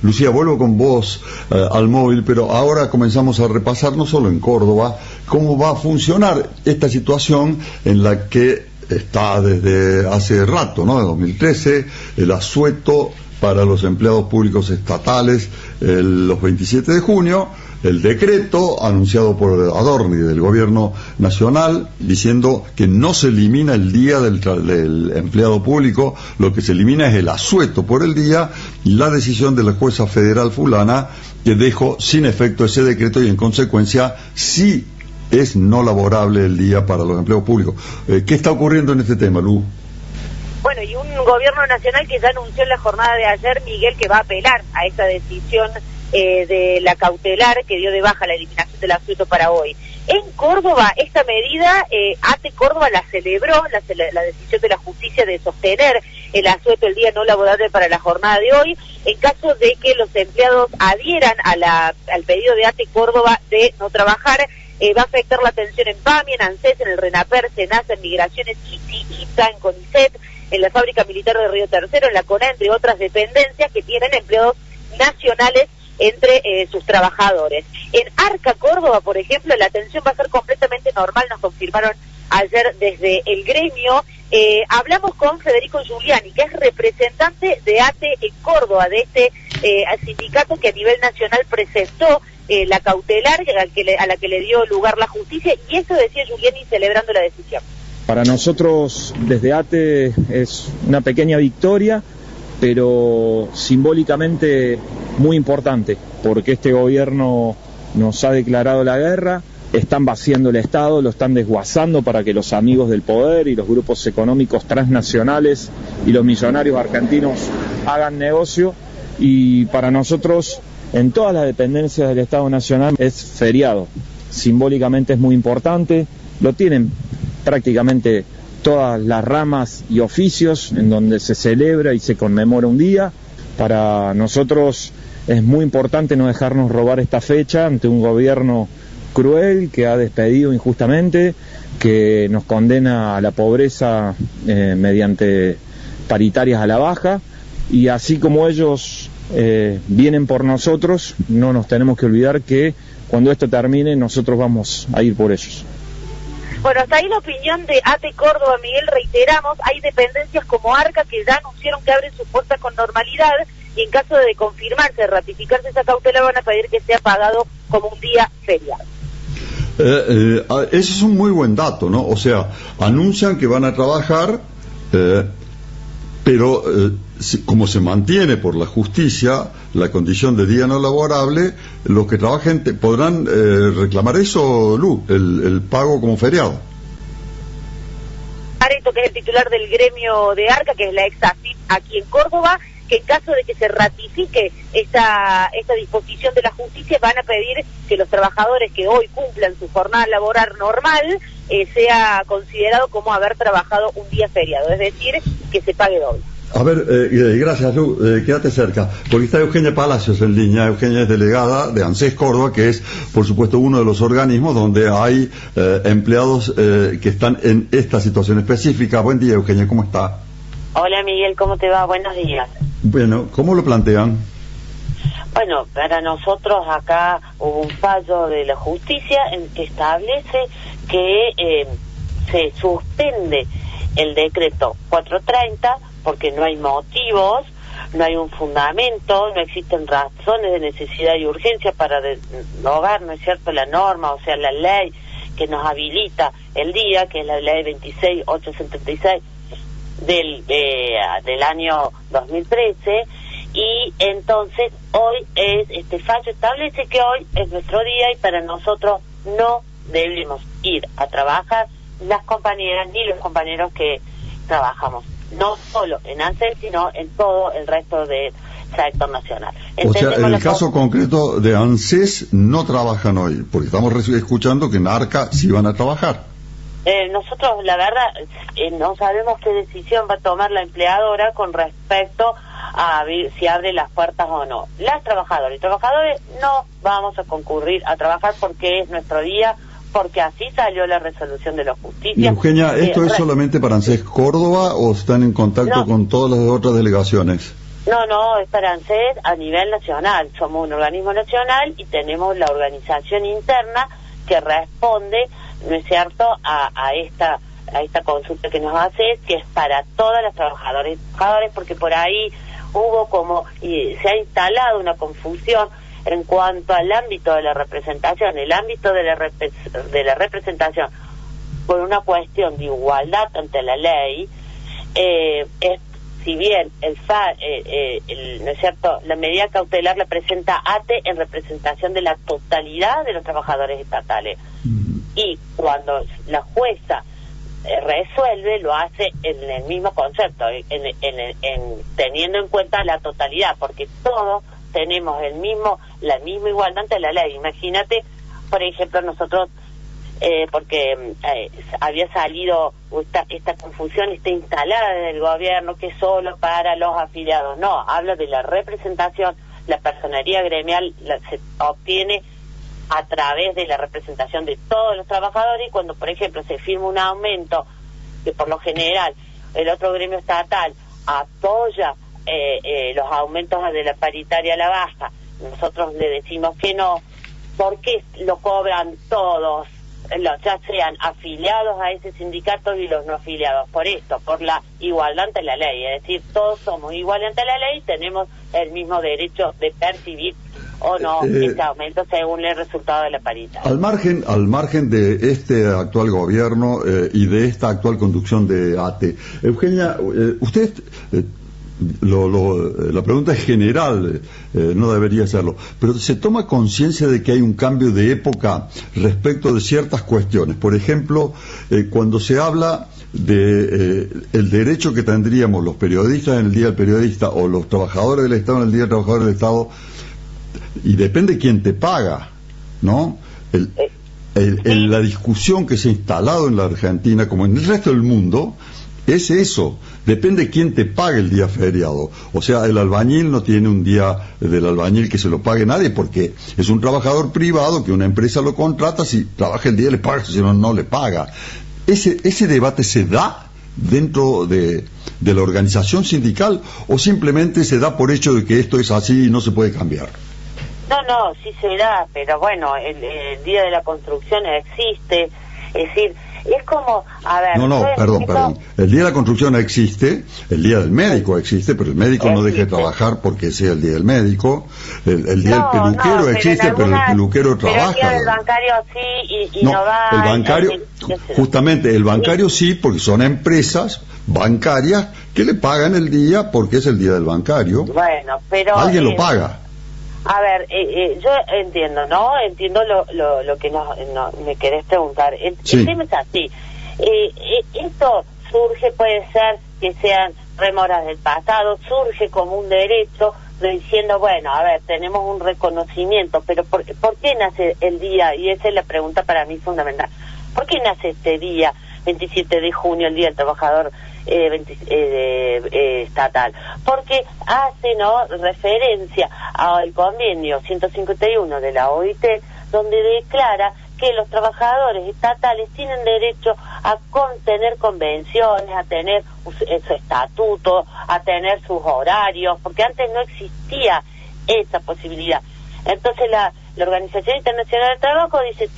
Lucía, vuelvo con vos al móvil, pero ahora comenzamos a repasar, no solo en Córdoba, cómo va a funcionar esta situación en la que está desde hace rato, ¿no? De 2013, el asueto para los empleados públicos estatales los 27 de junio, el decreto anunciado por Adorni del gobierno nacional diciendo que no se elimina el día del empleado público, lo que se elimina es el asueto por el día, y la decisión de la jueza federal fulana que dejó sin efecto ese decreto y en consecuencia sí es no laborable el día para los empleados públicos. ¿Qué está ocurriendo en este tema, Lu? Bueno, y un gobierno nacional que ya anunció en la jornada de ayer, Miguel, que va a apelar a esa decisión de la cautelar que dio de baja la eliminación del asueto para hoy. En Córdoba, esta medida, ATE Córdoba la celebró, la decisión de la justicia de sostener el asueto el día no laborable para la jornada de hoy, en caso de que los empleados adhieran al pedido de ATE Córdoba de no trabajar. Va a afectar la atención en PAMI, en ANSES, en el RENAPER, SENASA, en Migraciones, ICI, IPSA, en CONICET, en la Fábrica Militar de Río Tercero, en la CONA, entre otras dependencias que tienen empleados nacionales entre sus trabajadores. En Arca, Córdoba, por ejemplo, la atención va a ser completamente normal, nos confirmaron ayer desde el gremio. Hablamos con Federico Giuliani, que es representante de ATE en Córdoba, de este sindicato que a nivel nacional presentó la cautelar a la que le dio lugar la justicia, y eso decía Giuliani celebrando la decisión. Para nosotros desde ATE es una pequeña victoria, pero simbólicamente muy importante, porque este gobierno nos ha declarado la guerra, están vaciando el Estado, lo están desguazando para que los amigos del poder y los grupos económicos transnacionales y los millonarios argentinos hagan negocio, y para nosotros en todas las dependencias del Estado Nacional es feriado. Simbólicamente es muy importante, lo tienen prácticamente todas las ramas y oficios en donde se celebra y se conmemora un día. Para nosotros es muy importante no dejarnos robar esta fecha ante un gobierno cruel que ha despedido injustamente, que nos condena a la pobreza mediante paritarias a la baja, y así como ellos vienen por nosotros, no nos tenemos que olvidar que cuando esto termine nosotros vamos a ir por ellos. Bueno, hasta ahí la opinión de ATE Córdoba, Miguel. Reiteramos, hay dependencias como Arca que ya anunciaron que abren sus puertas con normalidad, y en caso de confirmarse, de ratificarse esa cautela, van a pedir que sea pagado como un día feriado. Ese es un muy buen dato, ¿no? O sea, anuncian que van a trabajar, pero como se mantiene por la justicia la condición de día no laborable, los que trabajen podrán reclamar eso, Lu, el pago como feriado. Areto, que es el titular del gremio de Arca, que es la ex AFIP aquí en Córdoba, que en caso de que se ratifique esta disposición de la justicia, van a pedir que los trabajadores que hoy cumplan su jornada laboral normal sea considerado como haber trabajado un día feriado, es decir, que se pague doble. A ver, gracias, Lu, quédate cerca, porque está Eugenia Palacios en línea. Eugenia es delegada de ANSES Córdoba, que es, por supuesto, uno de los organismos donde hay empleados que están en esta situación específica. Buen día, Eugenia, ¿cómo está? Hola, Miguel, ¿cómo te va? Buenos días. Bueno, ¿cómo lo plantean? Bueno, para nosotros acá hubo un fallo de la justicia en que establece que se suspende el decreto 430 porque no hay motivos, no hay un fundamento, no existen razones de necesidad y urgencia para derogar, ¿no es cierto?, la norma, o sea, la ley que nos habilita el día, que es la ley 26876 del año 2013, y entonces hoy este fallo establece que hoy es nuestro día y para nosotros no debemos ir a trabajar las compañeras ni los compañeros que trabajamos, no solo en ANSES, sino en todo el resto del sector nacional. O sea, en el caso concreto de ANSES no trabajan hoy, porque estamos escuchando que en ARCA sí van a trabajar. Nosotros, la verdad, no sabemos qué decisión va a tomar la empleadora con respecto a ver si abre las puertas o no. Las trabajadoras y trabajadores no vamos a concurrir a trabajar porque es nuestro día, porque así salió la resolución de la justicia. Y Eugenia, ¿esto es solamente para ANSES Córdoba o están en contacto con todas las otras delegaciones? No, es para ANSES a nivel nacional. Somos un organismo nacional y tenemos la organización interna que responde, ¿no es cierto?, a esta consulta que nos hace, que es para todas las trabajadoras y trabajadores, porque por ahí hubo se ha instalado una confusión en cuanto al ámbito de la representación. El ámbito de la representación, por una cuestión de igualdad ante la ley, es, si bien ¿no es cierto?, la medida cautelar la presenta ATE en representación de la totalidad de los trabajadores estatales, y cuando la jueza resuelve, lo hace en el mismo concepto, teniendo en cuenta la totalidad, porque todos tenemos la misma igualdad ante la ley. Imagínate, por ejemplo, nosotros, porque había salido esta confusión, está instalada desde el gobierno, que es solo para los afiliados. No, habla de la representación. La personería gremial se obtiene a través de la representación de todos los trabajadores, y cuando, por ejemplo, se firma un aumento, que por lo general el otro gremio estatal apoya los aumentos de la paritaria a la baja, nosotros le decimos que no, porque lo cobran todos, ya sean afiliados a ese sindicato y los no afiliados, por esto, por la igualdad ante la ley, es decir, todos somos iguales ante la ley, tenemos el mismo derecho de percibir o no este aumento según el resultado de la paritaria. Al margen de este actual gobierno y de esta actual conducción de ATE, Eugenia, usted, la pregunta es general, no debería serlo, pero ¿se toma conciencia de que hay un cambio de época respecto de ciertas cuestiones? Por ejemplo, cuando se habla de el derecho que tendríamos los periodistas en el Día del Periodista o los trabajadores del Estado en el Día del Trabajador del Estado, y depende quién te paga, ¿no? La discusión que se ha instalado en la Argentina, como en el resto del mundo, es eso, depende quién te pague el día feriado. O sea, el albañil no tiene un día del albañil que se lo pague nadie, porque es un trabajador privado que una empresa lo contrata, si trabaja el día le paga, si no, no le paga. Ese debate se da dentro de la organización sindical, o simplemente se da por hecho de que esto es así y no se puede cambiar. No, sí se da, pero bueno, el Día de la Construcción existe, es decir, es como, a ver... Perdón. El Día de la Construcción existe, el Día del Médico existe, pero el médico no deja de trabajar porque sea el Día del Médico. El Día del Peluquero existe, pero el peluquero trabaja. Pero el Día del Bancario sí, y no va... El bancario, justamente, el bancario sí, porque son empresas bancarias que le pagan el día porque es el Día del Bancario. Bueno, pero... Alguien lo paga. A ver, yo entiendo, ¿no? Entiendo lo que me querés preguntar. El tema es así. Esto surge, puede ser que sean remoras del pasado, surge como un derecho, diciendo, bueno, a ver, tenemos un reconocimiento, pero ¿por qué nace el día? Y esa es la pregunta para mí fundamental. ¿Por qué nace este día, 27 de junio, el Día del Trabajador estatal? Porque hace referencia al convenio 151 de la OIT, donde declara que los trabajadores estatales tienen derecho a tener convenciones, a tener su estatuto, a tener sus horarios, porque antes no existía esa posibilidad. Entonces la Organización Internacional del Trabajo dice,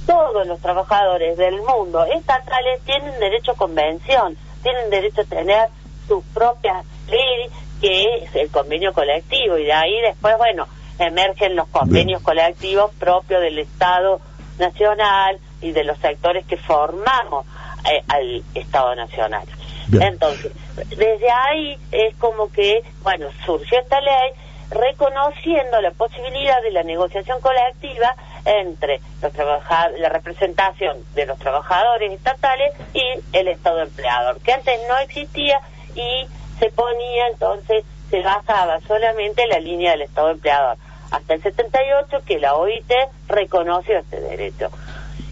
todos los trabajadores del mundo estatales tienen derecho a convención, tienen derecho a tener sus propias leyes, que es el convenio colectivo, y de ahí después, emergen los convenios colectivos propios del Estado Nacional y de los sectores que formamos al Estado Nacional. Bien. Entonces, desde ahí es como que, surgió esta ley reconociendo la posibilidad de la negociación colectiva entre la representación de los trabajadores estatales y el Estado empleador, que antes no existía, y se ponía, entonces, se basaba solamente en la línea del Estado empleador, hasta el 78, que la OIT reconoció este derecho.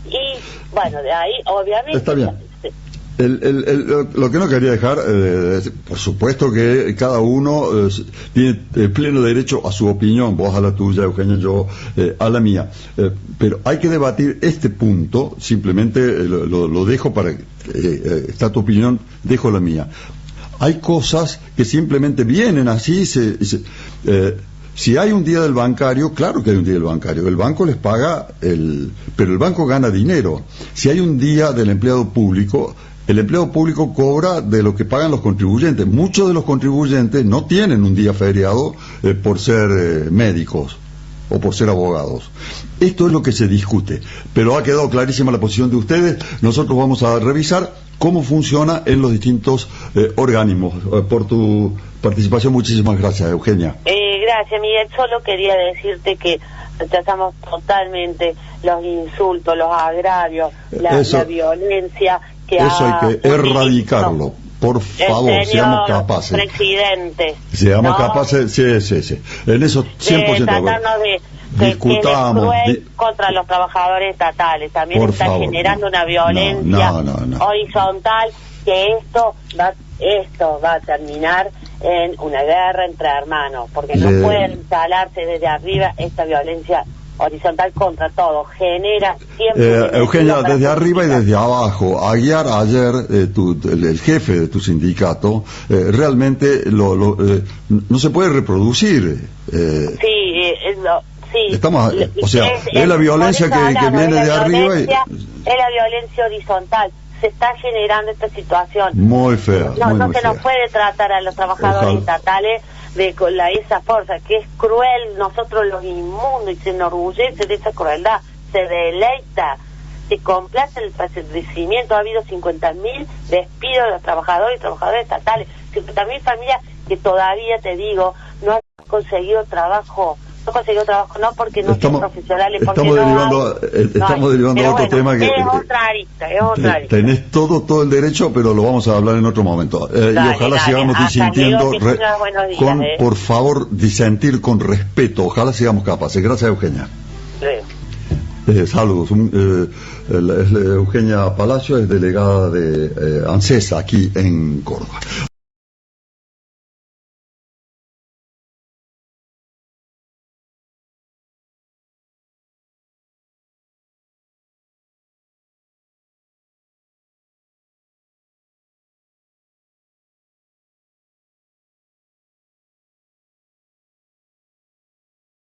Y, de ahí, obviamente... Está bien. Lo que no quería dejar, por supuesto que cada uno tiene pleno derecho a su opinión, vos a la tuya, Eugenia, yo a la mía, pero hay que debatir este punto, simplemente lo dejo para está tu opinión, dejo la mía. hay cosas que simplemente vienen así. Si hay un día del bancario, claro que hay un día del bancario. El banco les paga, pero el banco gana dinero. Si hay un día del empleado público, el empleado público cobra de lo que pagan los contribuyentes. Muchos de los contribuyentes no tienen un día feriado por ser médicos o por ser abogados. Esto es lo que se discute, pero ha quedado clarísima la posición de ustedes. Nosotros vamos a revisar cómo funciona en los distintos organismos. Por tu participación, muchísimas gracias, Eugenia. Gracias, Miguel. Solo quería decirte que rechazamos totalmente los insultos, los agravios, la violencia que eso hay que erradicarlo. Por favor, seamos capaces. Presidente. Seamos capaces, sí. En eso 100% tratarnos de discutamos. Contra los trabajadores estatales. También por está favor, generando una violencia horizontal, que esto va a terminar en una guerra entre hermanos, porque no pueden instalarse desde arriba esta violencia horizontal contra todo, genera siempre... Eugenia, desde arriba y desde abajo, Aguiar ayer, el jefe de tu sindicato, realmente no se puede reproducir. Estamos, es la violencia que viene de arriba. Es la violencia horizontal. Se está generando esta situación. Muy fea. No se nos puede tratar a los trabajadores estatales con esa fuerza, que es cruel. Nosotros los inmundos, y se enorgullece de esa crueldad, se deleita, se complace el padecimiento. Ha habido 50.000 despidos de los trabajadores y trabajadoras estatales, 50.000 familias que todavía, te digo, no han conseguido trabajo. No porque no son profesionales, porque estamos derivando a otro tema que es otra arista. Tenés todo el derecho, pero lo vamos a hablar en otro momento. Y ojalá sigamos disintiendo por favor, disentir con respeto. Ojalá sigamos capaces. Gracias, Eugenia. Saludos. Eugenia Palacio es delegada de ANSES aquí en Córdoba.